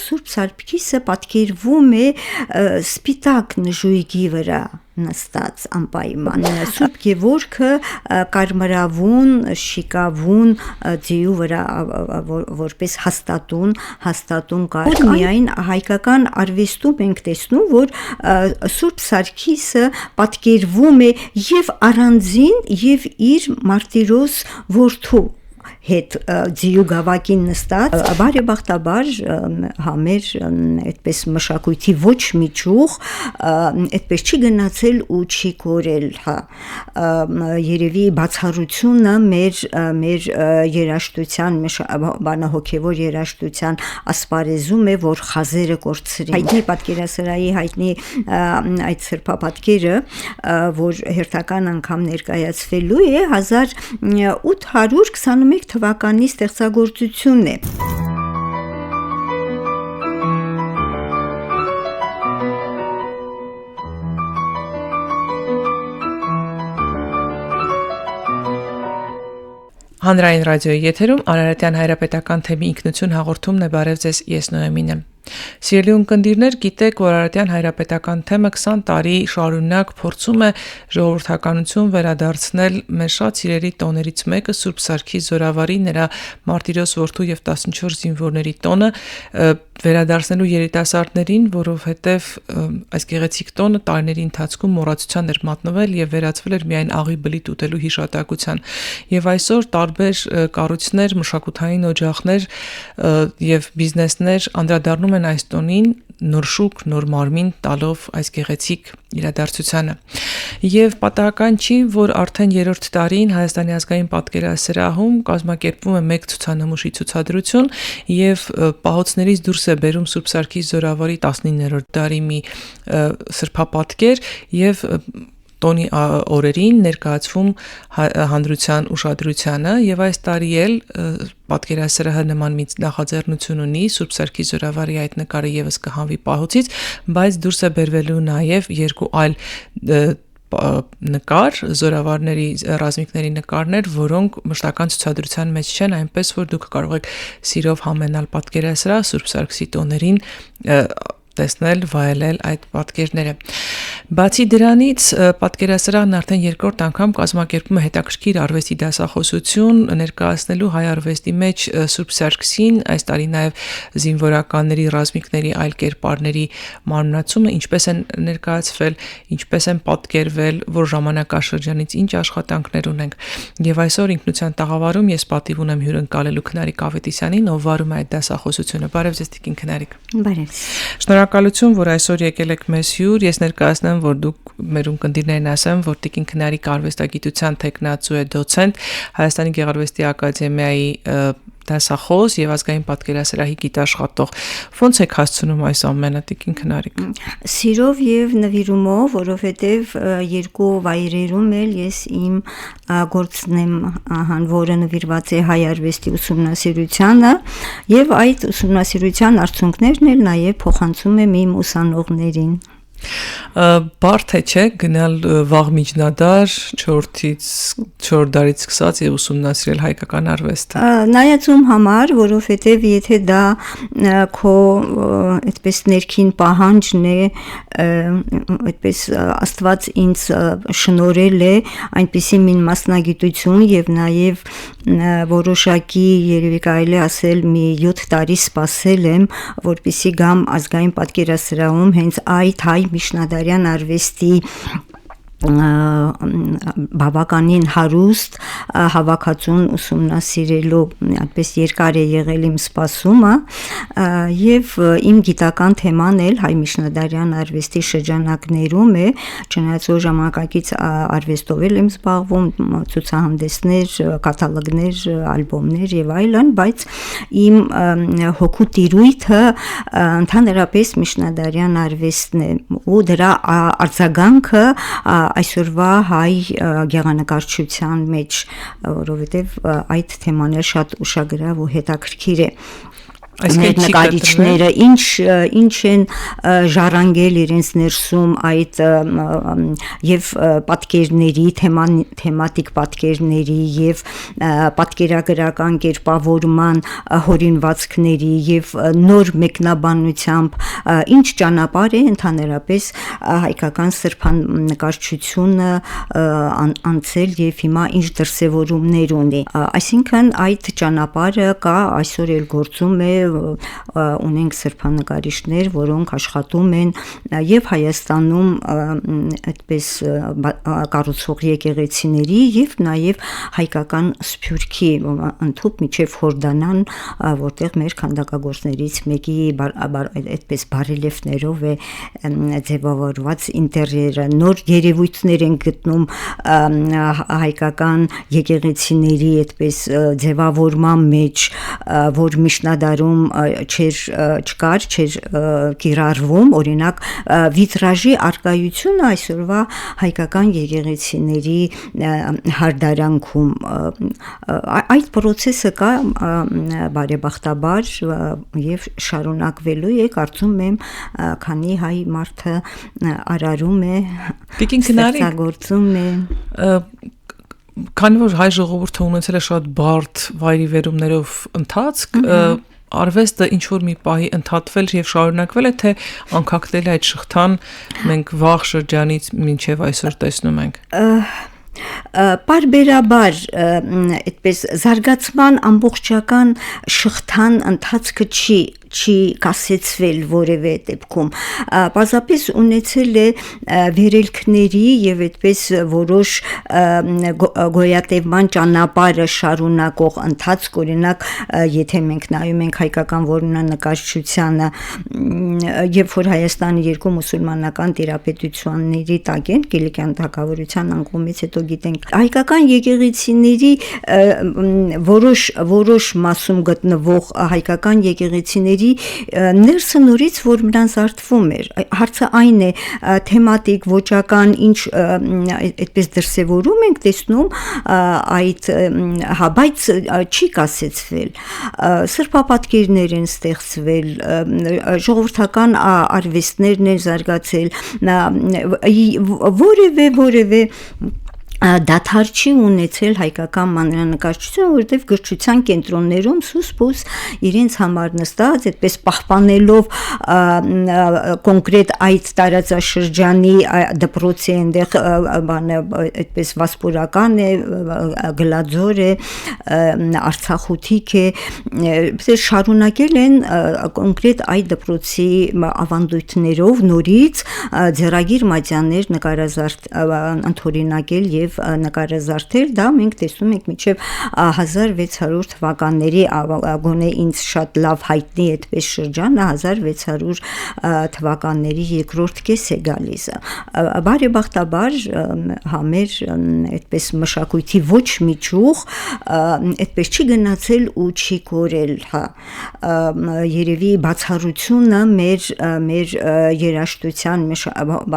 Սուրբ Սարգիսը պատկերվում է սպիտակ նժույգի վրա նստած անպայման Սուրբ Գևորգը կարմրավուն շիկավուն ձիու վրա որպես հաստատուն կարգ միայն հայկական արվեստում ենք տեսնում որ Սուրբ Սարգիսը պատկերվում է եւ առանձին եւ իր մարտիրոս որդու հետ ձիու գավակին նստած բարեբախտաբար համեր այդպես մշակույթի ոչ մի ճյուղ այդպես չի գնացել ու չի կորել երևի բացառությունը մեր երաժշտության բանահոգևոր երաժշտության ասպարեզում է որ խազերը կորցրին հայտնի պատկերասրահի հայտնի այդ սրբապատկերը որ հերթական անգամ ներկայացվելու է 1821 թվականի ստեղծագործությունն է Հանրային ռադիոյի եթերում Արարատյան հայրապետական թեմի ինքնություն հաղորդումն է բարև ձեզ ես Նոյեմին եմ Սիրելի ունկնդիրներ, գիտեք, որ Արարատյան հայրապետական թեմը 20 տարի շարունակ փորձում է ժողովրդականություն վերադարձնել մեր շատ սիրելի տոներից մեկը Սուրբ Սարգիս Զորավարի նրա մարտիրոս որդու եւ 14 զինվորների տոնը վերադարձնելու երիտասարդներին, որովհետև այս գեղեցիկ տոնը տարիների ընթացքում մոռացության էր մատնվել եւ վերածվել էր միայն աղի բլիթ ուտելու հիշատակության։ Եվ այսօր տարբեր կառույցներ, մշակութային օջախներ եւ բիզնեսներ անդրադառնում են այս տոնին նոր շուկ, նոր մարմին տալով այս գեղեցիկ իրադարձությանը։ Եվ պատահական չի, որ արդեն 3-րդ տարին Հայաստանի ազգային պատկերասրահում կազմակերպվում է մեկ ցուցանմուշի ցուցադրություն եւ պահոցներից դուրս է բերում Սուրբ Սարգիս Զորավարի 19-րդ դարի մի սրբապատկեր եւ տոնի օրերին ներկայացվում հանրության ուշադրությանը եւ այս տարի էլ պատկերասրահը նման մի նախաձեռնություն ունի Սուրբ Սարգիս Զորավարի այդ նկարը եւս կհանվի պահոցից, բայց դուրս է բերվելու նաեւ երկու այլ նկար, զորավարների ռազմիկների նկարներ, որոնք մշտական ցուցադրության մեջ չեն, այնպես որ դուք կարող եք սիրով համենալ պատկերասրահ Սուրբ Սարգսի տոներին տեսնել, վայելել այդ պատկերները։ Բացի դրանից, պատկերասրահն արդեն երկրորդ անգամ կազմակերպում է հետաքրքիր արվեստի դասախոսություն, ներկայացնելու հայ արվեստի մեջ Սուրբ Սարգսին, այս տարի նաև զինվորականների, ռազմիկների այլ կերպարների մարմնացումը, ինչպես են ներկայացվել, ինչպես են պատկերվել, որ ժամանակաշրջանից ինչ աշխատանքներ ունենք։ Եվ այսօր ինքնության տաղավարում ես պատիվ ունեմ հյուրընկալելու Քնարիկ Ավետիսյանին, ով վարում է այդ դասախոսությունը։ Բարև ձեզ Տիկին Քնարիկ։ Բարև։ Շնորհակալություն, որ այսօր եկել եք մեզ հյուր, ես ներկայացնեմ, որ դուք մեր ունկնդիրներին ասեմ, որ Տիկին Քնարիկ արվեստագիտության թեկնածու է դոցենտ Հայաստանի Գեղարվեստի ակադեմիայի դասախոս եւ ազգային պատկերասրահի գիտաշխատող։ Ոնց եք հասցնում այս ամենը Տիկին Քնարիկ։ Սիրով եւ նվիրումով, որովհետեւ երկու վայրերում էլ ես իմ գործն եմ որը նվիրված է հայ արվեստի ուսումնասիրությանը եւ այդ ուսումնասիրության արդյունքներն էլ նաեւ փոխանցում եմ իմ ուսանողներին։ Բարդ է չէ գնալ վաղ միջնադար 4 դարից սկսած եւ ուսումնասիրել հայկական արվեստը։ Նայածում համար, որովհետեւ եթե դա քո այդպես ներքին պահանջն է, այդպես Աստված ինձ շնորհել է այնպիսի մի մասնագիտություն եւ նաեւ որոշակի երևի կարելի ասել մի 7 տարի սպասել եմ, որպեսզի գամ ազգային պատկերասրահում հենց այդ հայ միջնադարյան արվեստի բավականին հարուստ հավաքածուն ուսումնասիրելու այդպես երկար է եղել իմ սպասումը եւ իմ գիտական թեման էլ հայ միջնադարյան արվեստի շրջանակներում է, չնայած որ ժամանակակից արվեստով եմ զբաղվում, ցուցահանդեսներ, կատալոգներ, ալբոմներ եւ այլն, բայց իմ հոգու տիրույթը ընդհանրապես միջնադարյան արվեստն է ու դրա արձագանքը այսօրվա հայ գեղանկարչության մեջ, որովհետև այդ թեման էլ շատ ուշագրավ ու հետաքրքիր է։ Այսինքն նկարիչները ինչ են ժառանգել իրենց ներսում այդ եւ պատկերների, թեմատիկ պատկերների եւ պատկերագրական կերպավորման հորինվածքների եւ նոր մեկնաբանությամբ ինչ ճանապարհ է ընդհանրապես հայկական սրբանկարչությունը անցել եւ հիմա ինչ դրսեւորումներ ունի, այսինքն այդ ճանապարհը կա, այսօր էլ գործում է, ունենք սրբանկարիչներ, որոնք աշխատում են եւ Հայաստանում այդպես կառուցող եկեղեցիների եւ նաեւ հայկական սփյուռքի ընդհանուր միջև Հորդանան, որտեղ մեր քանդակագործներից մեկի այդպես բարելիվներով է ձևավորված ինտերիերը, նոր երևույթներ են գտնում հայկական եկեղեցիների այդպես ձևավորման մեջ, որ միջնադարում չկար, չէր կիրառվում, օրինակ վիտրաժի արկայությունը այսօրվա հայկական եկեղեցիների հարդարանքում այդ process-ը կա բարեբախտաբար եւ շարունակվելու է, կարծում եմ, քանի հայ մարդը արարում է, ստեղծագործում է Քանի որ հայ ժողովուրդը ունեցել է շատ բարդ վայրիվերումներով ընթացք, արվեստը ինչ որ մի պահի ընդհատվել եւ շարունակվել է, թե անկակտել է այդ շղթան մենք վաղ շրջանից մինչեւ այսօր տեսնում ենք։ Պարբերաբար այդպես զարգացման ամբողջական շղթան ընթացքը չի կասեցվել որևէ դեպքում, պարզապես ունեցել է վերելքների եւ այդպես որոշ գոյատևման ճանապարհը շարունակող ընթացք, օրինակ, եթե մենք նայում ենք հայկական որմնանկարչությանը, երբ որ Հայաստանը երկու մուսուլմանական տիրապետությունների տակ են, Կիլիկյան թագավորության անկումից հետո գիտենք, հայկական եկեղեցիների որոշ մասում գտնվող հայկական եկեղեցիների ներսը նորից որ նրան զարթվում էր, հարցը այն է, թեմատիկ, ոճական, ինչ այդպես դրսևորում ենք տեսնում այդ, բայց չի կասեցվել, սրբապատկերներ են ստեղծվել, ժողովրդական արվեստներն են զարգացել, որևէ դադար չի ունեցել հայկական մանրանկարչությունը, որովհետև գրչության կենտրոններում սուս-պուս իրենց համար նստած, այդպես պահպանելով կոնկրետ այդ տարածաշրջանի դպրոցի այնտեղ այդպես վասպուրական է, գլաձոր է, արցախութիկ է, շարունակել են կոնկրետ այդ դպրոցի ավանդույթներով նորից ձեռագիր մատյաններ ընդօրինակել եւ նկարազարդել, դա մենք տեսնում ենք մինչև 1600 թվականների գոնե ինձ շատ լավ հայտնի այդպես շրջանը 1600 թվականների երկրորդ կես է գալիս, բարեբախտաբար համեր այդպես մշակույթի ոչ միջուղ այդպես չի գնացել ու չի կորել, երևի բացառությունը մեր երաժշտության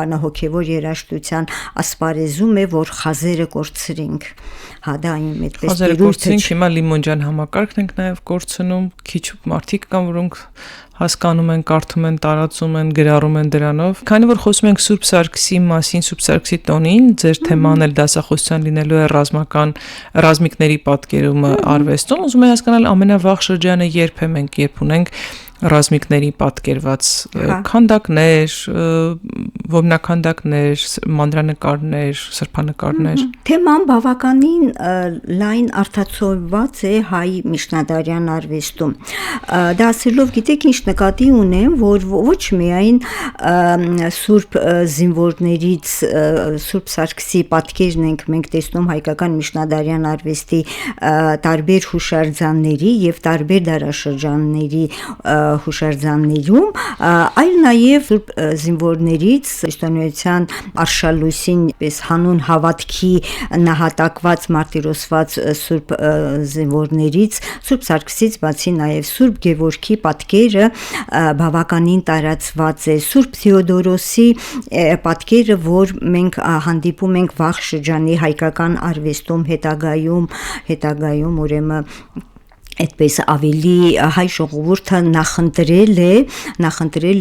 բանահոգևոր երաժշտության ասպարեզում է, որ խազերը կորցրինք, դա իմ այդպես խազերը կորցրինք, հիմա լիմոնջան համակարգն ենք նաև կորցնում, քիչ մարդիկ կան, որոնք հասկանում են, կարդում են, տարածում են, գրառում են դրանով։ Քանի որ խոսում ենք Սուրբ Սարգսի մասին, Սուրբ Սարգսի տոնին, ձեր թեման էլ դասախոսության լինելու է ռազմիկների պատկերումը արվեստում, ուզում եմ հասկանալ ամենավաղ շրջանը երբ է մենք երբ ունենք ռազմիկների պատկերված քանդակներ, ոմնականդակներ, մանրանկարներ, սրբանկարներ։ Թեման բավականին լայն արտացոլված է հայ միջնադարյան արվեստում։ Դա ասելով գիտեք ինչ նկատի ունեմ, որ ոչ միայն Սուրբ զինվորներից Սուրբ Սարգսի պատկերն ենք մենք տեսնում հայկական միջնադարյան արվեստի տարբեր հուշարձանների եւ տարբեր դարաշրջանների հուշարձաններում, այլ նաև Սուրբ զինվորներից Քրիստոնեության արշալույսին պես հանուն հավատքի նահատակված մարտիրոսված Սուրբ զինվորներից Սուրբ Սարգսից բացի նաև Սուրբ Գևորգի պատկերը բավականին տարածված է, Սուրբ Թեոդորոսի պատկերը, որ մենք հանդիպում ենք վաղ շրջանի հայկական արվեստում հետագայում ուրեմն այդպես ավելի հայ ժողովուրդը նախընտրել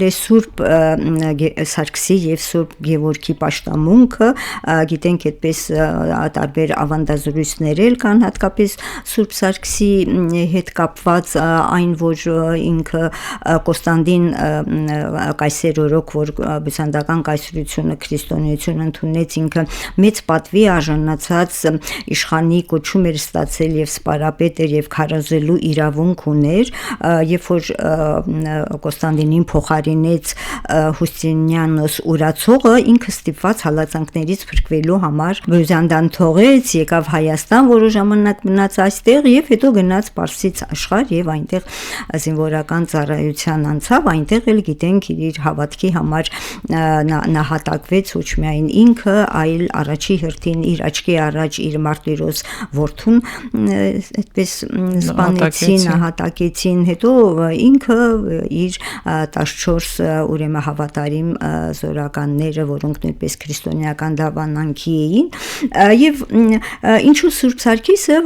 է Սուրբ Սարգսի եւ Սուրբ Գևորգի պաշտամունքը, գիտենք այդպես տարբեր ավանդազրույցներ կան, հատկապես Սուրբ Սարգսի հետ կապված այն, որ ինքը Կոստանդին կայսեր օրոք, որ բյզանդական կայսրությունը քրիստոնեություն ընդունեց, ինքը մեծ պատվի արժանացած իշխանի կոչում էր ստացել եւ սպարապետ էր եւ քարոզելու իրավունք ուներ, երբ որ Կոստանդինին փոխարինեց Հուստինիանոս Ուրացողը, ինքը ստիպված հալածանքներից փրկվելու համար Բյուզանդիան թողեց, եկավ Հայաստան, որոշ ժամանակ մնաց այստեղ եւ հետո գնաց Պարսից աշխարհ եւ այնտեղ զինվորական ծառայության անցավ, այնտեղ էլ գիտենք իր հավատքի համար նահատակվեց ոչ միայն ինքը, այլ առաջի հերթին իր աչքի առաջ իր մարտիրոս որդուն այդպես նահատակեցին, հետո ինքը իր 14 ուրեմն հավատարիմ զորականները, որոնք նույնպես քրիստոնեական դավանանքի էին, եւ ինչու Սուրբ Սարգիսը,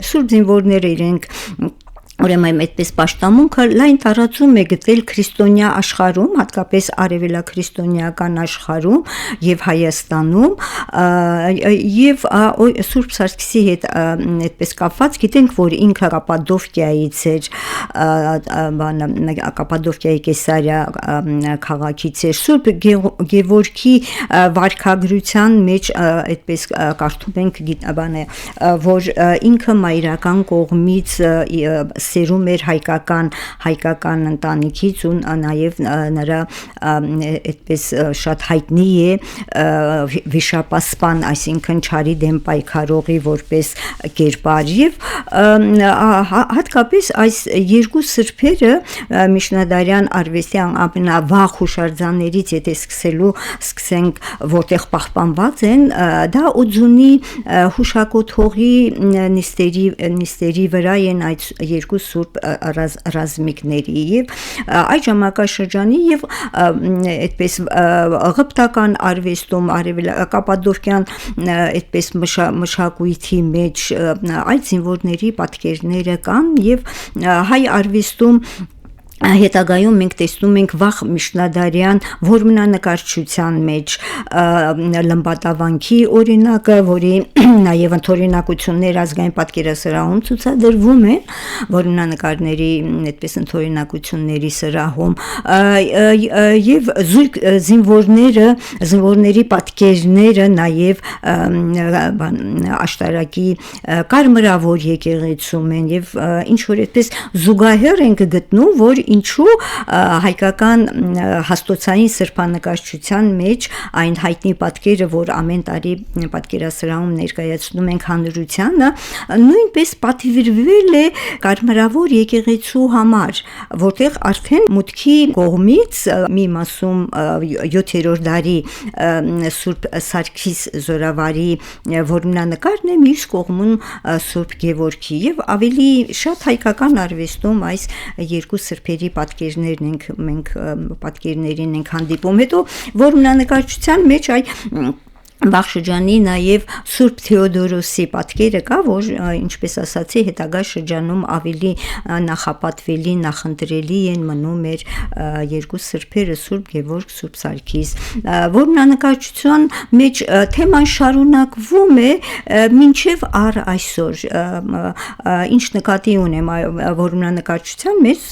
Սուրբ զինվորները իրենք ուրեմն այդպես պաշտամունքը լայն տարածում է գտել քրիստոնյա աշխարհում, հատկապես արևելաքրիստոնեական աշխարհում եւ Հայաստանում, եւ Սուրբ Սարգսի հետ այդպես կապված գիտենք, որ ինքը Կապադովկիայից էր, Կապադովկիայի Կեսարիա քաղաքից էր, Սուրբ Գևորգի վարքագրության մեջ այդպես կարդում ենք, որ ինքը մայրական կողմից սերում էր հայկական ընտանիքից ու նաև նրա այդպես շատ հայտնի է վիշապասպան, այսինքն չարի դեմ պայքարողի որպես կերպար եւ հատկապես այս երկու սրբերը միջնադարյան արվեստի ամենավաղ հուշարձաններից եթե սկսենք որտեղ պահպանված են, դա Օձունի հուշակոթողի նիստերի վրա են այդ երկու սուրբ ռազմիկների եւ այդ ժամանակաշրջանի եւ այդպես ղպտական արվեստում Կապադովկյան այդպես մշակույթի մեջ այդ զինվորների պատկերները կան եւ հայ արվեստում հետագայում մենք տեսնում ենք վաղ միջնադարյան որմնանկարչության մեջ լմբատավանքի օրինակը, որի նաև ընթորինակություններ ազգային պատկերասրահում ցուցադրվում են, որմնանկարների այդպես ընթորինակությունների սրահում եւ զույգ զինվորների պատկերները նաև աշտարակի կարմրավոր եկեղեցում են եւ ինչ որ այդպես զուգահեռ ենք գտնում, որ ինչու հայկական հաստոցային սրբանկարչության մեջ այն հայտնի պատկերը, որ ամեն տարի պատկերասրահում ներկայացնում ենք հանրությանը, նույնպես պատվիրվել է կարմրավոր եկեղեցու համար, որտեղ արդեն մուտքի կողմից մի մասում 7-րդ դարի Սուրբ Սարգիս զորավարի որմնանկարն է, մյուս կողմում Սուրբ Գևորգի եւ ավելի շատ հայկական արվեստում այս երկու սրբերի պատկերներին ենք հանդիպում, հետո որմնանկարչության մեջ վաղ շրջանի նաև Սուրբ Թեոդորոսի պատկերը կա, որ ինչպես ասացի, հետագա շրջանում ավելի նախապատվելի, նախընտրելի են մնում էր երկու սրբերը, Սուրբ Գևորգ, Սուրբ Սարգիս։ Որմնանկարչության մեջ թեման շարունակվում է մինչև առ այսօր։ Ինչ նկատի ունեմ որմնանկարչության մեջ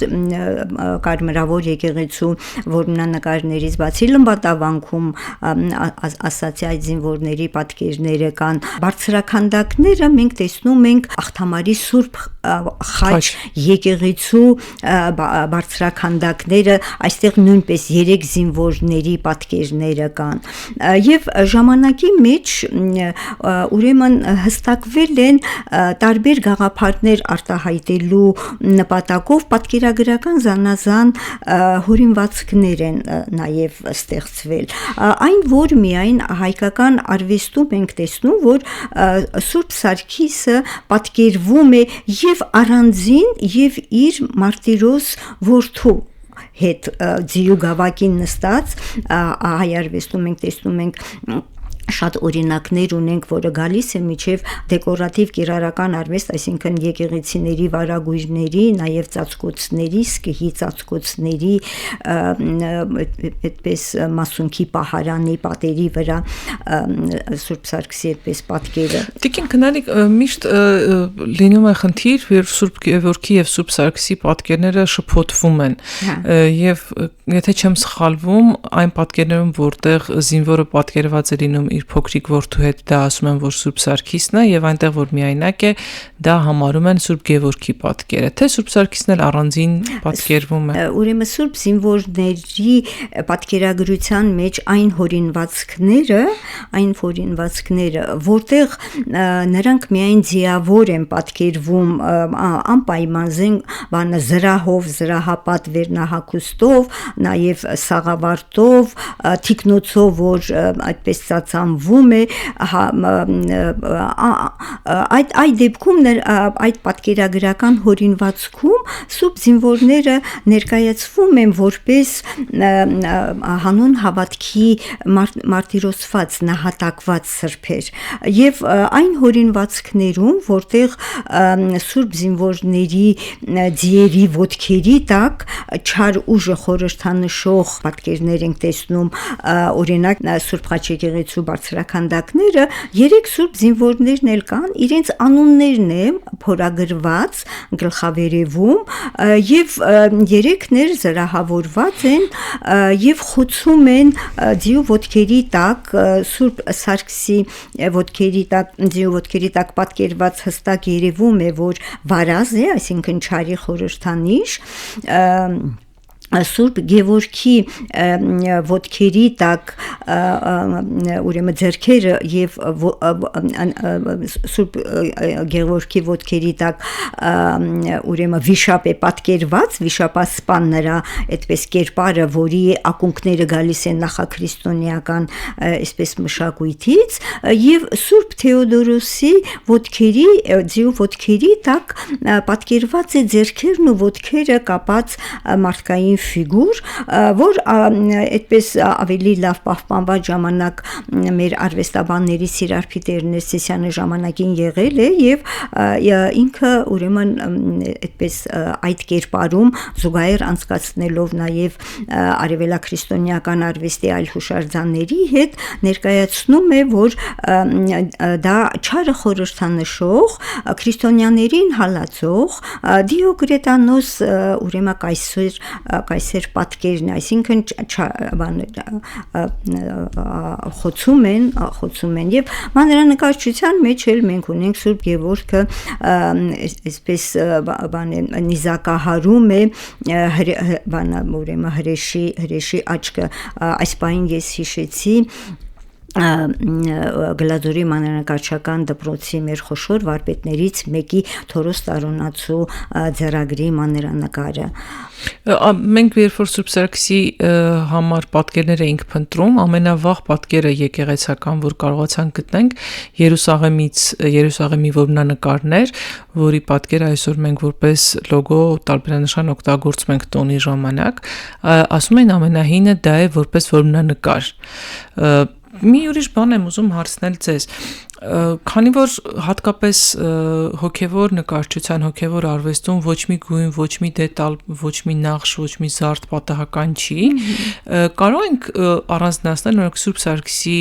կարմրավոր եկեղեցու որմնանկարներից բացի լմբատավանքում ասացի այդ զինվորների պատկերները կան, բարձրաքանդակները մենք տեսնում ենք Աղթամարի Սուրբ Խաչ եկեղեցու բարձրաքանդակները, այստեղ նույնպես 3 զինվորների պատկերները կան եւ ժամանակի մեջ ուրեմն հստակվել են տարբեր գաղափարներ արտահայտելու նպատակով պատկերագրական զանազան հորինվածքներ են նաև ստեղծվել, այն որ միայն հայկական արվեստում ենք տեսնում, որ Սուրբ Սարգիսը պատկերվում է եւ առանձին եւ իր մարտիրոս որդու հետ ձիու գավակին նստած հայ արվեստում մենք տեսնում ենք շատ օրինակներ ունենք, որը գալիս է միջև դեկորատիվ կիրառական արվեստ, այսինքն եկեղեցիների վարագույրների, նաև ծածկոցների, սկիհի ծածկոցների, այդպես մասունքի պահարանի պատերի վրա Սուրբ Սարգսի այդպես պատկերը։ Տիկին Քնարիկ, միշտ լինում է խնդիր, որ Սուրբ Գևորգի եւ Սուրբ Սարգսի պատկերները շփոթվում են։ Եվ եթե չեմ սխալվում, այն պատկերներում, որտեղ զինվորը պատկերված է լինում իր փոքրիկ որդու հետ, դա ասում են, որ Սուրբ Սարգիսն է, եւ այնտեղ որ միայնակ է, դա համարում են Սուրբ Գևորգի պատկերը, թե Սուրբ Սարգիսն էլ առանձին պատկերվում է։ Ուրեմն Սուրբ զինվորների պատկերագրության մեջ այն հորինվածքները, որտեղ նրանք միայն ձիավոր են պատկերվում անպայման զրահով, զրահապատ վերնահագուստով, նաև սաղավարտով, թիկնոցով, որ այդպես ծածանվում է, այդ դեպքում այդ պատկերագրական հորինվածքում Սուրբ զինվորները ներկայացվում են որպես հանուն հավատքի մարտիրոսված, նահատակված սրբեր, եւ այն հորինվածքներում, որտեղ Սուրբ զինվորների ձիերի ոտքերի տակ չար ուժը խորհրդանշող պատկերներ ենք տեսնում, օրինակ Սուրբ Խաչեկեղեցու բարձրաքանդակները, 3 Սուրբ զինվորներն էլ կան, իրենց անուններն է փորագրված գլխավերևում, եւ 3-ն էլ զրահավորված են եւ խոցում են ձիու ոտքերի տակ, Սուրբ Սարգսի ձիու ոտքերի տակ պատկերված հստակ երևում է, որ վարազ է, այսինքն չարի խորհրդանիշ, Սուրբ Գևորգի ոտքերի տակ ուրեմն ձեռքերը եւ Սուրբ Գևորգի ոտքերի տակ ուրեմն վիշապ է պատկերված, վիշապասպան նրա այդպես կերպարը, որի ակունքները գալիս են նախաքրիստոնեական այսպես մշակույթից, եւ Սուրբ Թեոդորոսի ձիու ոտքերի տակ պատկերված է ձեռքերն ու ոտքերը կապած մարդկային ֆիգուր, որ այդպես ավելի լավ պահպանված ժամանակ մեր արվեստաբանների Սիրարփի Ներսիսյանի ժամանակին եղել է, եւ ինքը ուրեմն այդպես այդ կերպարում զուգահեռ անցկացնելով նաև արևելաքրիստոնեական արվեստի այլ հուշարձանների հետ ներկայացնում է, որ դա չարը խորհրդանշող, քրիստոնյաներին հալածող Դիոգրետանոս ուրեմն կայսեր պատկերն, այսինքն խոցում են եւ մանրանկարչության մեջ էլ մենք ունենք Սուրբ Գևորգը այսպես նիզակահարում է ուրեմն հրեշի աչքը, այս պահին ես հիշեցի Գլադորի մանրանկարչական դպրոցի մեր խոշոր վարպետներից մեկի Թորոս Տարոնացու ձեռագրի մանրանկարը։ Մենք երբ որ Սուրբ Սարգսի համար պատկերներ էինք փնտրում, ամենավաղ պատկերը եկեղեցական, որ կարողացանք գտնենք, Երուսաղեմի որմնանկարներ, որի պատկերը այսօր մենք որպես լոգո տարբերանշան օգտագործում ենք տոնի ժամանակ, ասում են ամենահինը դա է որպես որմնանկար։ Մի ուրիշ բան եմ ուզում հարցնել ձեզ, քանի որ հատկապես հոգևոր նկարչության, հոգևոր արվեստում ոչ մի գույն, ոչ մի դետալ, ոչ մի նախշ, ոչ մի զարդ պատահական չի, կարող ենք առանձնացնել օրինակ Սուրբ Սարգսի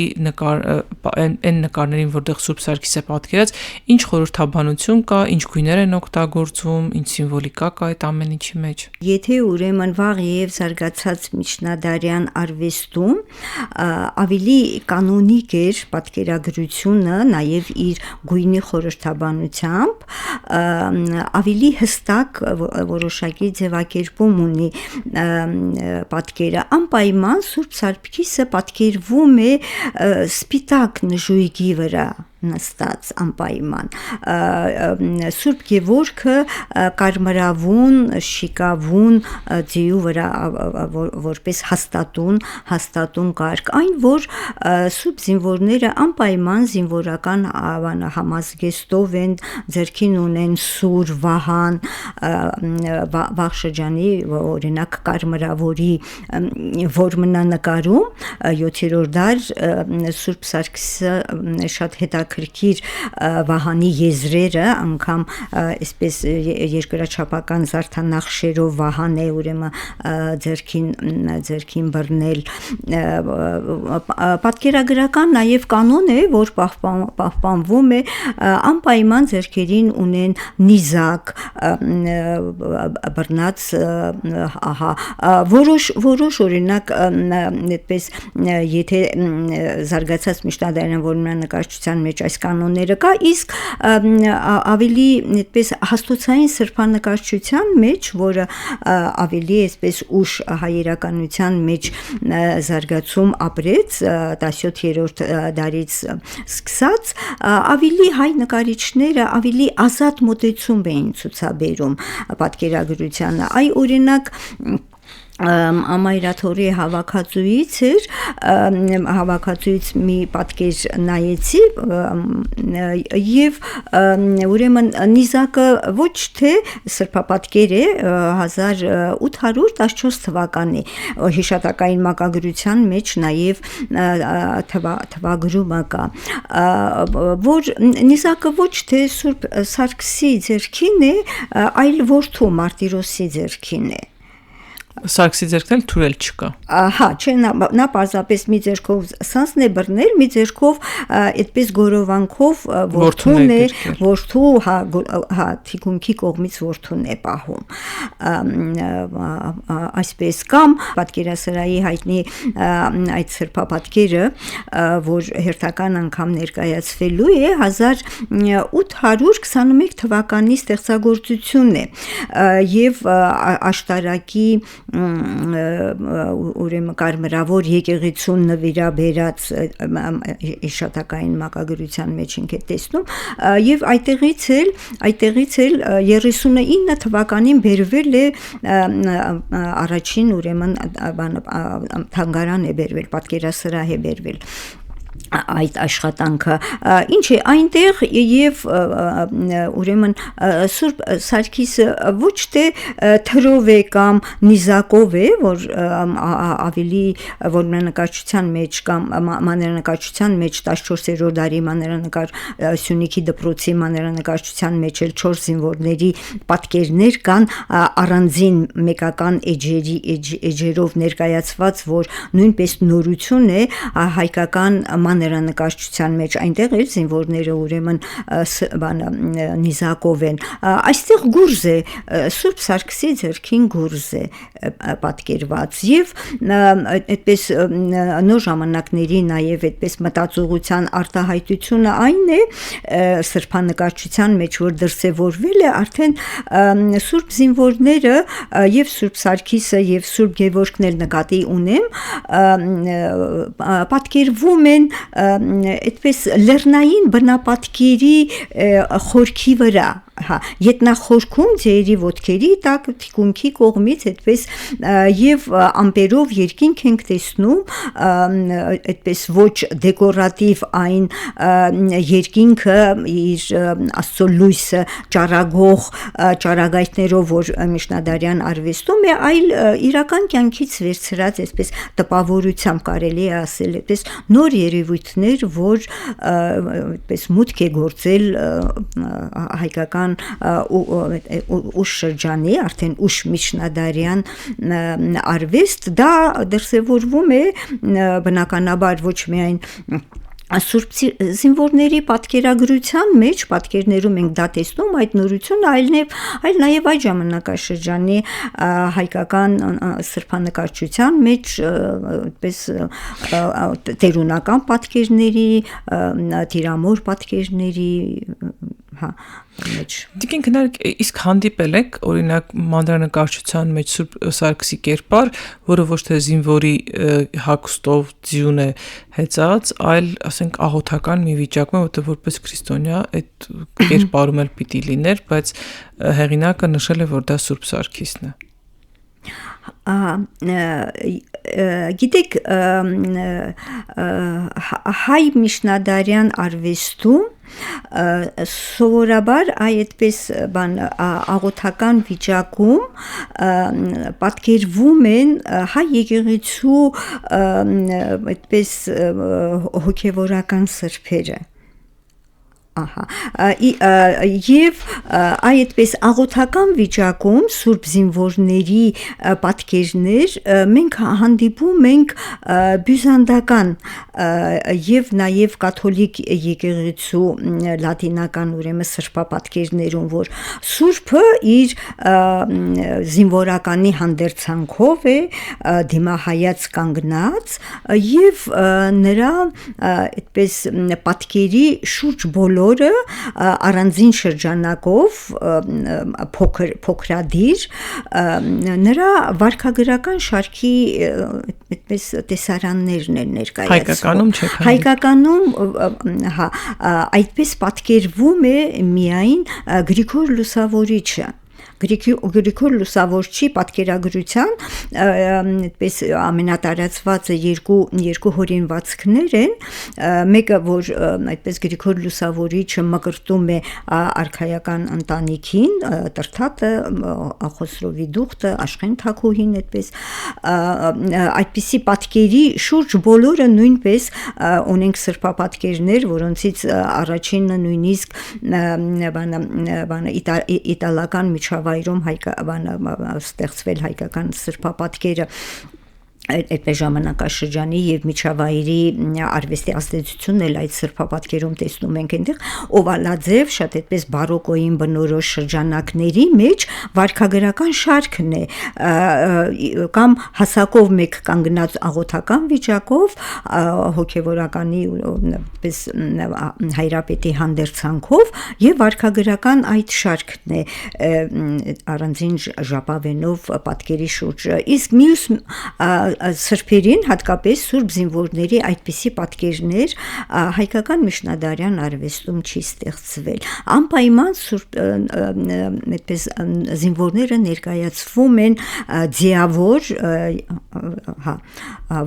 այն նկարներին, որտեղ Սուրբ Սարգիս է պատկերած, ինչ խորհրդաբանություն կա, ինչ գույներ են օգտագործվում, ինչ սիմվոլիկա կա այդ ամեն ինչի մեջ։ Եթե ուրեմն վաղ եւ զարգացած միջնադարյան արվեստում ավելի կանոնիկ էր պատկերագրությունը, նաև իր գույնի խորհրդաբանությամբ, ավելի հստակ որոշակի ձևակերպում ունի պատկերը, անպայման Սուրբ Սարգիսը պատկերվում է սպիտակ նժույգի վրա, նստած անպայման Սուրբ Գևորգը կարմրավուն շիկավուն ձիու վրա որպես հաստատուն կարգ այն որ Սուրբ զինվորները անպայման զինվորական համազգեստով են ձեռքին ունեն սուր վահան վաղ շրջանի օրինակ կարմրավորի որմնանկարում 7-րդ դար Սուրբ Սարգիսը շատ հետաքրքիր վահանի եզրերը անգամ այսպես երկրաչափական զարդանախշերով վահան է ուրեմն ձեռքին բռնել պատկերագրական նաև կանոն է որ պահպանվում է անպայման ձեռքերին ունեն նիզակ բռնած որոշ օրինակ այդպես եթե զարգացած միջնադարյան որմնանկարչության մեջ այս կանոնները կա իսկ ավելի այդպես հաստոցային սրբանկարչության մեջ որը ավելի այսպես ուշ հայերականության մեջ զարգացում ապրեց 17-րդ դարից սկսած ավելի հայ նկարիչները ավելի ազատ մոտեցում էին ցուցաբերում պատկերագրությանը այ օրինակ Ամայրաթորի հավաքածուից մի պատկեր նայեցի եւ ուրեմն նիզակը ոչ թե սրբապատկեր է 1814 թվականի հիշատակային մակագրության մեջ նաեւ թվագրումը կա որ նիզակը ոչ թե Սուրբ Սարգսի ձեռքին է այլ որդու Մարտիրոսի ձեռքին է Սարգսի ձեռքն էլ թուրել չկա։ Հա, չէ, նա պարզապես մի ձեռքով սանսն է բռնել, մի ձեռքով այդպես գորովանքով որդուն է, որդու, հա, թիկունքի կողմից որդուն է պահում։ Այսպես կամ պատկերասրահի հայտնի այդ սրբապատկերը, որ հերթական անգամ ներկայացվելու է 1821 թվականի ստեղծագործություն է եւ աշտարակի ուրեմն կարմրավոր եկեղեցուն նվիրաբերած հիշատակային մակագրության մեջ ենք տեսնում եւ այդտեղից էլ 39 թվականին բերվել է առաջին ուրեմն թանգարան է բերվել պատկերասրահ է բերվել այդ աշխատանքը ինչ է այնտեղ եւ ուրեմն Սուրբ Սարգիսը ոչ թե թրով է կամ նիզակով է որ ավելի որմնանկարչության մեջ կամ մաներանկարչության մեջ 14-րդ դարի մաներանկար Սյունիքի դպրոցի մաներանկարչության մեջ էլ 4 զինվորների պատկերներ կան առանձին մեկական էջերով ներկայացված որ նույնպես նորություն է հայկական մաներանկարչության մեջ այնտեղ էլ զինվորները ուրեմն նիզակով են այստեղ գուրզ է Սուրբ Սարգսի ձեռքին գուրզ է պատկերված եւ այդպես նոր ժամանակների նաեւ այդպես մտածողության արտահայտությունը այն է սրբանկարչության մեջ որ դրսևորվել է արդեն Սուրբ զինվորները եւ Սուրբ Սարգիսը եւ Սուրբ Գևորգն էլ նկատի ունեմ պատկերվում են այդպես լեռնային բնապատկերի խորքի վրա հա ետնախորքում ձերի ոտքերի տակ թիկունքի կողմից այդպես եւ ամպերով երկինք ենք տեսնում այդպես ոչ դեկորատիվ այն երկինքը իր աստծո լույսը ճառագող ճառագայթներով որ միջնադարյան արվեստում է այլ իրական կյանքից վերցրած այսպես տպավորությամբ կարելի է ասել այդպես նոր երևույթներ որ այդպես մուտք է գործել հայկական ուշ շրջանի, արդեն ուշ միջնադարյան արվեստ, դա դրսևորվում է բնականաբար ոչ միայն Սուրբ զինվորների պատկերագրության մեջ պատկերներում ենք դա տեսնում այդ նորությունը այլ նաև այդ ժամանակաշրջանի հայկական սրբանկարչության մեջ այդպես տերունական պատկերների, տիրամոր պատկերների մեջ։ Դիքին քնարք իսկ հանդիպել եք օրինակ մանրանկարչության մեջ Սուրբ Սարգսի կերպար, որը ոչ թե զինվորի հագուստով ձյուն է հեծած, այլ ասենք աղոթական մի վիճակում, որտեղ որպես քրիստոնյա այդ կերպարում էլ պիտի լիներ, բայց հեղինակը նշել է, որ դա Սուրբ Սարգիսն է։ Գիտեք, հայ միջնադարյան արվեստում սովորաբար այդպես աղոթական վիճակում պատկերվում են հայ եկեղեցու այդպես հոգևորական սրբերը։ Եվ այդպես աղոթական վիճակում Սուրբ զինվորների պատկերներ մենք հանդիպում ենք բյուզանդական եւ նաեւ կաթոլիկ եկեղեցու լատինական ուրեմն սրբապատկերներում, որ Սուրբը իր զինվորականի հանդերձանքով է դիմահայաց կանգնած եւ նրա այդպես պատկերի շուրջ բոլոր առանձին շրջանակով փոքրադիր նրա վարքագրական շարքի այդպես տեսարաններն են ներկայացվում։ Հայկականում այդպես պատկերվում է միայն Գրիգոր Լուսավորիչը։ Գրիգոր Լուսավորչի պատկերագրության այդպես ամենատարածվածը երկու հորինվածքներ են, մեկը որ այդպես Գրիգոր Լուսավորիչը մկրտում է արքայական ընտանիքին, Տրթատը, Խոսրովի դուխտը, Աշխեն Թագուհին, այդպես այդպիսի պատկերի շուրջ բոլորը նույնպես ունենք սրբապատկերներ, որոնցից առաջինը նույնիսկ իտալական միջավայրում ստեղծվել հայկական սրբապատկերը այդպես ժամանակաշրջանի եւ միջավայրի արվեստի ազդեցությունն էլ այդ սրբապատկերում տեսնում ենք այնտեղ օվալաձև շատ այդպես բարոկոյին բնորոշ շրջանակների մեջ վարքագրական շարքն է կամ հասակով մեկ կանգնած աղոթական վիճակով հոգեվորականի այդպես հայրապետի հանդերձանքով եւ վարքագրական այդ շարքն է առանձին ժապավենով պատկերի շուրջ իսկ մյուս սրբերին հատկապես սուրբ զինվորների այդպիսի պատկերներ հայկական միջնադարյան արվեստում չի ստեղծվել անպայման սուրբ այդպես զինվորները ներկայացվում են ձիավոր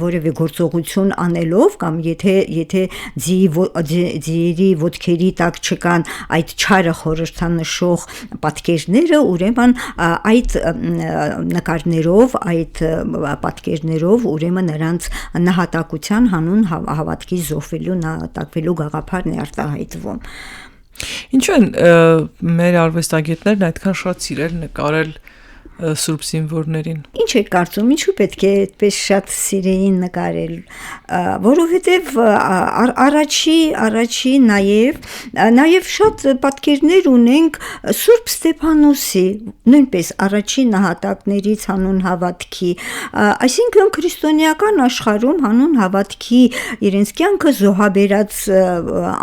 որևէ գործողություն անելով կամ եթե ձիերի ոտքերի տակ չկան այդ չարը խորհրդանշող պատկերները ուրեմն այդ նկարներով այդ պատկերներով ուրեմն նրանց նահատակության հանուն հավատքի զոհվելու նահատակվելու գաղափարն է արտահայտվում Ինչու են մեր արվեստագետներն այդքան շատ սիրել նկարել Սուրբ զինվորներին Ինչ եք կարծում ինչու պետք է այդպես շատ սիրեին նկարել որովհետև առաջի նաև շատ պատկերներ ունենք Սուրբ Ստեփանոսի նույնպես առաջի նահատակներից հանուն հավատքի այսինքն քրիստոնեական աշխարհում հանուն հավատքի իրենց կյանքը զոհաբերած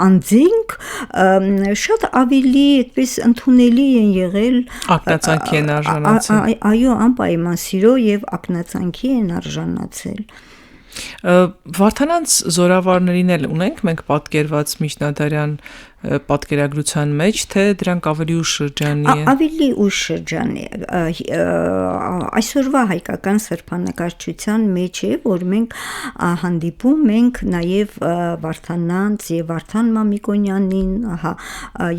անձինք շատ ավելի այդպես ընդունելի են եղել ակնածանքի են արժանացել Այո, անպայման սիրո եւ ակնածանքի են արժանացել Վարդանանց զորավարներին էլ ունենք մենք պատկերված միջնադարյան պատկերագրության մեջ թե դրանք ավելի ուշ շրջանի է Ավելի ուշ շրջանի այսօրվա հայկական սրբանկարչության մեջ է որ մենք հանդիպում ենք նաև Վարդանանց եւ Վարդան Մամիկոնյանին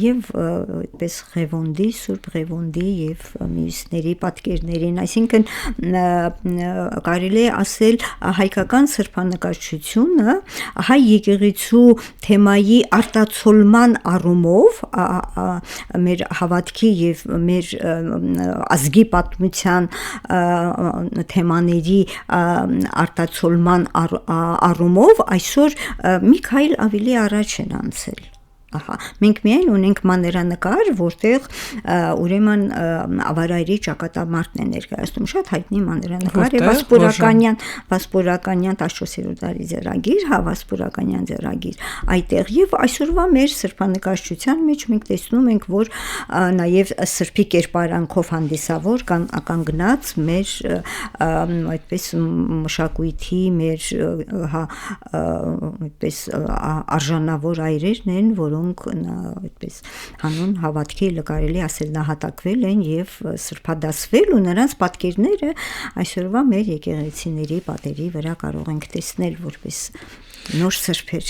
եւ այդպես Ղևոնդի Սուրբ Ղևոնդի եւ մյուսների պատկերներին այսինքն կարելի է ասել հայկական սրբանկարչությունը հայ եկեղեցու թեմայի արտացոլման առումով մեր հավատքի եւ մեր ազգի պատմության թեմաների արտացոլման առումով այսօր մի քայլ ավելի առաջ են անցել Ահա, մենք միայն ունենք մաներանկար, որտեղ ուրեմն ավարայրի ճակատամարտն է ներկայացնում, շատ հայտնի մաներանկար է Վասպուրականյան 14-րդ դարի ձեռագիր, հա, Վասպուրականյան ձեռագիր, այդտեղ եւ այսօրվա մեր սրբանկարչության մեջ մենք տեսնում ենք, որ նաեւ սրբի կերպարանքով հանդիսավոր կանգնած մեր այդպես մշակույթի մեր հա այդպես արժանավոր այրերն են, որոնք այդպես հանուն հավատքի կարելի ասել նահատակվել են եւ սրբադասվել ու նրանց պատկերները այսօրվա մեր եկեղեցիների պատերի վրա կարող ենք տեսնել որպես նոր սրբեր,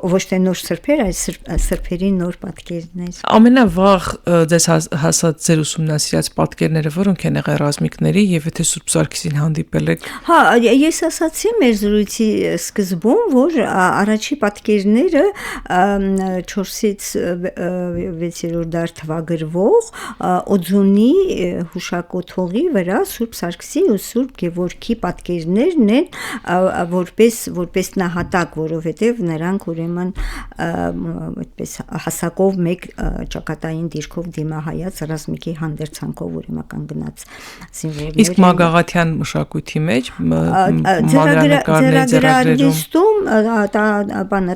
ոչ թե նոր սրբեր, այլ սրբերի նոր պատկերներ։ Ամենավաղ ձեզ հասած ձեր ուսումնասիրած պատկերները որոնք են եղել ռազմիկների եւ եթե Սուրբ Սարգիսին հանդիպել եք։ Հա, ես ասացի մեր զրույցի սկզբում, որ առաջի պատկերները 4-ից 6-րդ դար թվագրվող Օձունի հուշակոթողի վրա Սուրբ Սարգիսի ու Սուրբ Գևորգի պատկերներն են որպես նահատակ, որովհետև նրանք ուրեմն այդպես հասակով մեկ ճակատային դիրքով դիմահայաց ռազմիկի հանդերձանքով ուրեմն կանգնած զինվորներ։ Իսկ Մագաղաթյան մշակույթի մեջ ձեռագրարվեստում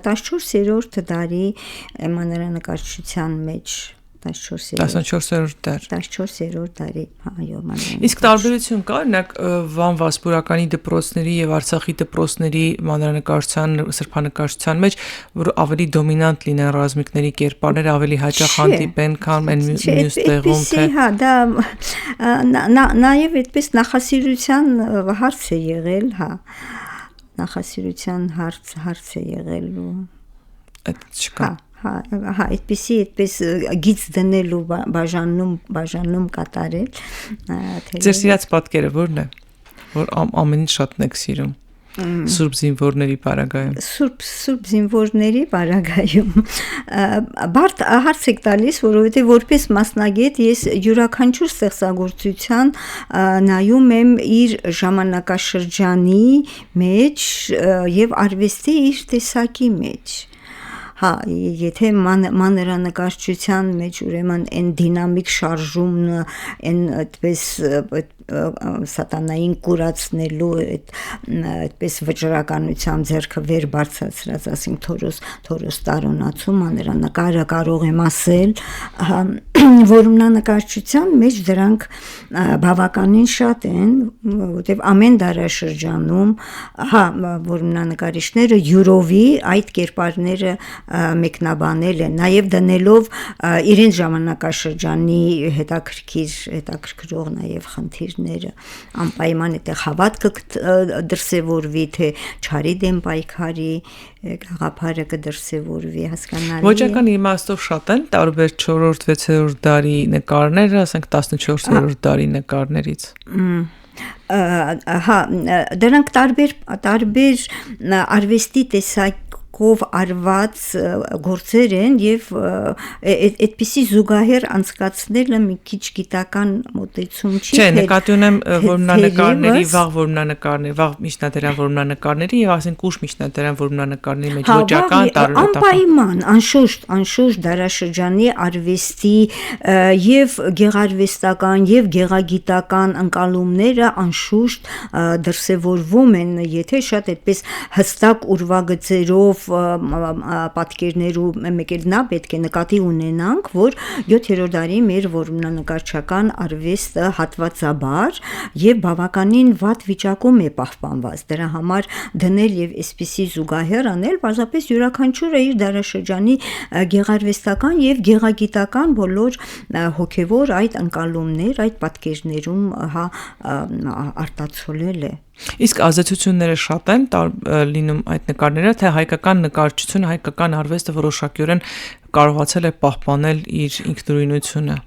14-րդ դարի մանրանկարչության մեջ 14-րդ դար 14-րդ դարի, այո, մանրանկարչություն։ Իսկ տարբերություն կա, օրինակ Վան Վասպուրականի դպրոցների եւ Արցախի դպրոցների մանրանկարչության, սրբանկարչության մեջ, որ ավելի դոմինանտ լինեն ռազմիկների կերպարները, ավելի հաճախ հանդիպեն, քան այն մյուս տեղում, թե։ Հա, դա նաեւ այդպես նախասիրության հարց է եղել, հա։ Նախասիրության հարց է եղել ու այդ չկա։ Հա, այդպես գիծ դնելու բաժանում կատարել։ Ձեր սիրած պատկերը ո՞րն է, որ ամենից շատն եք սիրում։ Սուրբ զինվորների պարագայում։ Սուրբ զինվորների պարագայում բարդ հարց եք տալիս, որովհետև որպես մասնագետ ես յուրաքանչյուր ստեղծագործության նայում եմ իր ժամանակաշրջանի մեջ եւ արվեստի իր տեսակի մեջ։ Հա, եթե մանրանկարչության մեջ ուրեմն այն դինամիկ շարժումն, այն այդպես սատանային կուրացնելու այդպես վճռականությամբ ձեռքը վեր բարձրացրած, ասենք Թորոս տարոնացում մանրանկարը կարող եմ ասել, որմնանկարչության մեջ դրանք բավականին շատ են, որտեղ ամեն դարաշրջանում, հա, որմնանկարիչները յուրովի այդ կերպարները մեկնաբանել են, նաև դնելով իրենց ժամանակաշրջանի հետաքրքրող նաև խնդիրները, անպայման այդտեղ հավատքը դրսևորվի, թե չարի դեմ պայքարի գաղափարը կդրսևորվի, հասկանալի։ Ոճական իմաստով շատ են տարբեր 4-րդ 6-րդ դարի նկարները, ասենք 14-րդ դարի նկարներից։ Հա, դրանք տարբեր արվեստի տեսակով արված գործեր են եւ այդպիսի զուգահեռ անցկացնելը մի քիչ գիտական մոտեցում չի։ Չէ, նկատի ունեմ որմնանկարների, վաղ որմնանկարների, վաղ միջնադարյան որմնանկարների եւ ասենք ուշ միջնադարյան որմնանկարների մեջ ոճական անպայման, անշուշտ դարաշրջանի արվեստի եւ գեղարվեստական եւ գեղագիտական ընկալումները անշուշտ դրսևորվում են, եթե շատ այդպես հստակ ուրվագծերով պատկերներու մեկ էլ նա պետք է նկատի ունենանք, որ 7-րդ դարի մեր որմնանկարչական արվեստը հատվածաբար եւ բավականին վատ վիճակում է պահպանված։ Դրա համար դնել եւ այսպիսի զուգահեռ անել, պարզապես յուրաքանչյուրը իր դարաշրջանի գեղարվեստական եւ գեղագիտական բոլոր հոգեվոր այդ ընկալումներ, այդ պատկերներում արտացոլել է։ Իսկ ազդեցությունները շատ են լինում այդ նկարները, թե հայկական նկարչությունը, հայկական արվեստը որոշակիորեն կարողացել է պահպանել իր ինքնուրույնությունը։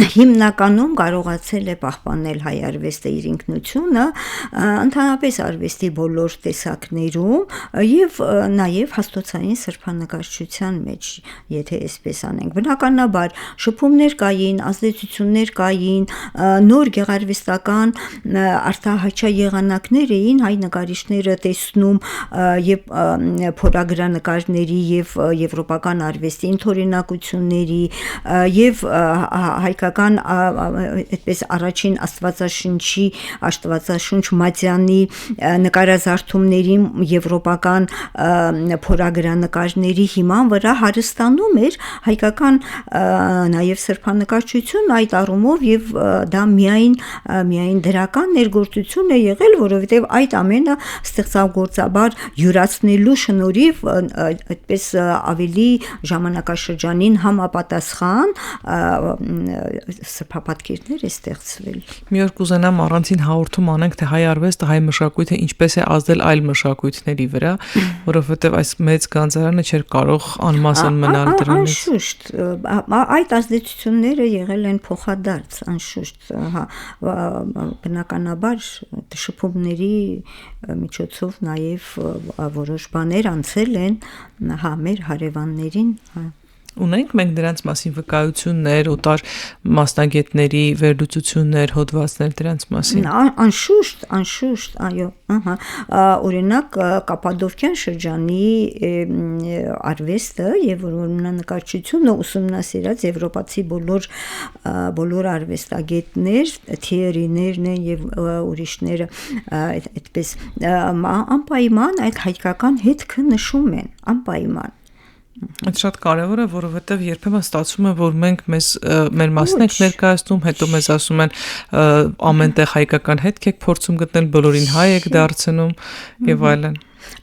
հիմնականում կարողացել է պահպանել հայ արվեստը իր ինքնությունը ընդհանրապես արվեստի բոլոր տեսակներում եւ նաեւ հաստոցային սրբանկարչության մեջ, եթե այսպես անենք։ Բնականաբար շփումներ կային, ազդեցություններ կային, նոր գեղարվեստական արտահայտչա եղանակներ էին հայ նկարիչները տեսնում եւ փորագրանկարների եւ եվրոպական արվեստի ընդօրինակությունների եւ հայկական այդպես առաջին Աստվածաշունչ Մատյանի նկարազարդումների եվրոպական փորագրանկարների հիման վրա հարստանում էր հայկական նաև սրբանկարչություն այդ առումով եւ դա միայն դրական ներգործություն է եղել, որովհետեւ այդ ամենը ստեղծագործաբար յուրացնելու շնորհիվ այդպես ավելի ժամանակաշրջանին համապատասխան սրբապատկերներ է ստեղծվել։ Մի օր կուզենամ առանցին հաղորդում անենք, թե հայ արվեստը, հայ մշակույթը ինչպես է ազդել այլ մշակույթների վրա, որովհետև այս մեծ գանձարանը չէր կարող անմասն մնալ դրանից։ Անշուշտ, այդ ազդեցությունները եղել են փոխադարձ, անշուշտ, բնականաբար շփումների միջոցով նաև որոշ բաներ անցել են, մեր հարևաններին, Ունենք մենք դրանց մասին վկայություններ, օտար մասնագետների վերլուծություններ, հոդվածներ դրանց մասին։ Անշուշտ, այո, օրինակ Կապադովկյան շրջանի արվեստը եւ որմնանկարչությունը ուսումնասիրած եվրոպացի բոլոր արվեստագետներ, թիերիներն են եւ ուրիշները այդպես անպայման այդ հայկական հետքը նշում են, անպայման։ Այդ շատ կարևոր է, որովհետև երբեմն ստացվում է, որ մենք մեր մասն ենք ներկայացնում, հետո մեզ ասում են ամենտեղ հայկական հետք եք փորձում գտնել, բոլորին հայ եք դարձնում եւ այլն։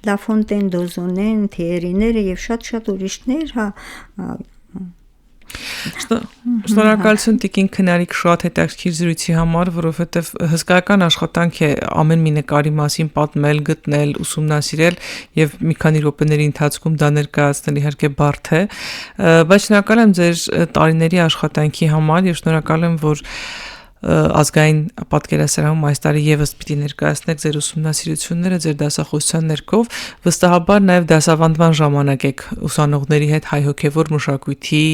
Լա Ֆոնտեն Դոզոնեն, թիերիները եւ շատ ուրիշներ, Շնորհակալություն Տիկին Քնարիկ շատ հետաքրքիր զրույցի համար, որովհետև հսկայական աշխատանք է ամեն մի նկարի մասին պատմել, գտնել, ուսումնասիրել եւ մի քանի րոպեների ընթացքում դա ներկայացնել իհարկե բարդ է, բայց շնորհակալ եմ ձեր տարիների աշխատանքի համար եւ շնորհակալ եմ, որ ազգային պատկերասրահում այս տարի եւս պիտի ներկայացնեք ձեր ուսումնասիրությունները ձեր դասախոսության ներքով, վստահաբար նաեւ դասավանդման ժամանակ եք ուսանողների հետ հայ հոգեվոր մշակույթի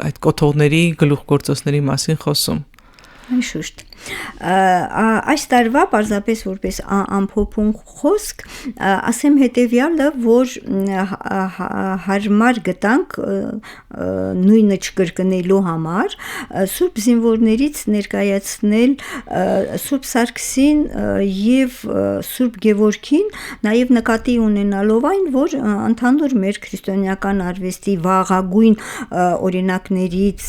այդ կոթողների գլուխգործոցների մասին խոսում։ Անշուշտ։ Այս տարվա պարզապես որպես ամփոփում խոսք, ասեմ հետևյալը, որ հարմար գտանք նույնը չկրկնելու համար Սուրբ զինվորներից ներկայացնել Սուրբ Սարգսին եւ Սուրբ Գևորգին, նաեւ նկատի ունենալով այն, որ ընդհանուր մեր քրիստոնեական արվեստի վաղագույն օրինակներից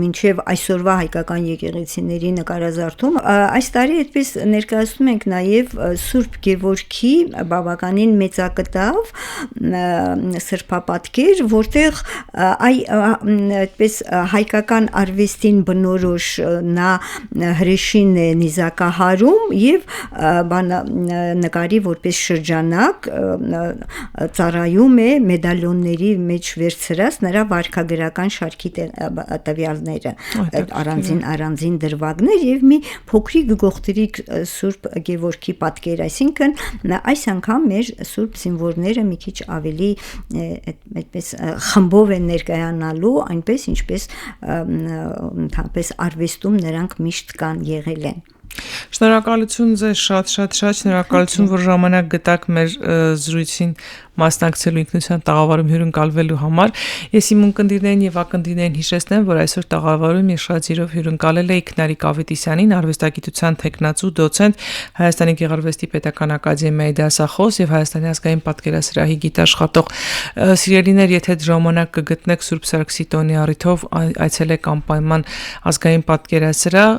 մինչեւ այսօրվա հայկական եկեղեցիների նկարազարդում այս տարի այդպես ներկայացնում ենք նաև Սուրբ Գևորգի բավականին մեծակտավ սրբապատկեր, որտեղ այդպես հայկական արվեստին բնորոշ նա հրեշին է նիզակահարում եւ նկարի որպես շրջանակ ծառայում է մեդալյոնների մեջ վերցրած նրա վարքագրական շարքի տվյալները առանձին դրվագներ եւ մի փոքրիկ գողտրիկ Սուրբ Գևորգի պատկեր, այսինքն այս անգամ մեր Սուրբ զինվորները մի քիչ ավելի այդպես խմբով են ներկայանալու, այնպես ինչպես ընդհանրապես արվեստում նրանք միշտ կան եղել են։ Շնորհակալություն ձեզ շատ շնորհակալություն, որ ժամանակ գտաք մեր զրույցին մասնակցելու ինքնության տաղավարում հյուրընկալվելու համար։ Ես իմ ունկնդիրներին եւ ակնդիրներին հիշեցնեմ, որ այսօր տաղավարում իշխացիրով հյուրընկալել էի Քնարիկ Ավետիսյանին, արվեստագիտության թեկնածու, դոցենտ, Հայաստանի Գեղարվեստի Պետական ակադեմիայի դասախոս եւ Հայաստանի ազգային պատկերասրահի գիտաշխատող։ Սիրելիներ, եթե ժամանակ կգտնեք Սուրբ Սարգսի տոնի առիթով, այցելեք անպայման ազգային պատկերասրահ,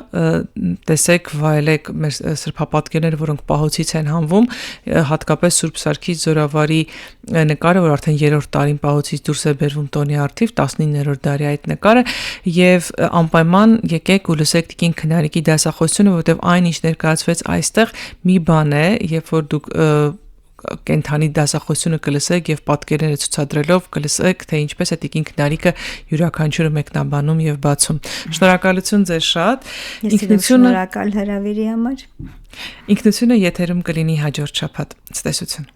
տեսեք, վայելեք մեր սրբապատկերները, որոնք պահոցից են հանվում, հատկապես Սուրբ Սարգիս Զորավարի նկարը, որ արդեն 3-րդ տարին պահոցից դուրս է բերվում տոնի առթիվ, 19-րդ դարի այդ նկարը, եւ անպայման եկեք ու լսեք Տիկին Քնարիկի դասախոսությունը, որովհետեւ այն ինչ ներկայացվեց այստեղ մի բան է, երբ որ դուք կենթանի դասախոսությունը կլսեք եւ պատկերները ցուցադրելով կլսեք, թե ինչպես է տիկին Քնարիկը յուրաքանչյուրը մեկնաբանում եւ բացում։ Շնորհակալություն ձեզ շատ։ Շնորհակալ հրավերի համար։ Ինքնությունը եթերում կլինի հաջորդ շաբաթ։ Ցտեսություն։